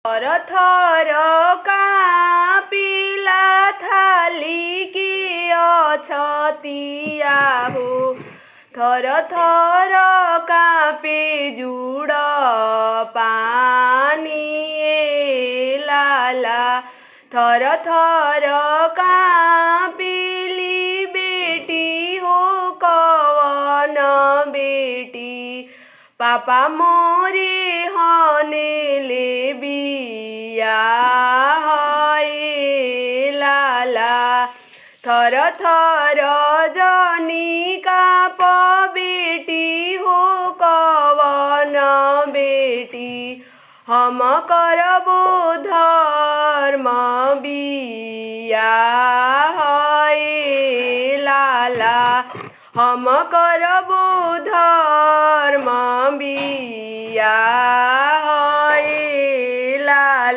थर थर कापिला थालिकी अछतिया हो। थर थर कापे जुड पानी लाला। थर थर कापिली बेटी हो कवन बेटी। पापा मोरे हनेले बिया है लाला। थर थर जनी काप बेटी हो कवन बेटी। हम करबो धर्म बिया है लाला। हम करबो धर्म बिया है लाला।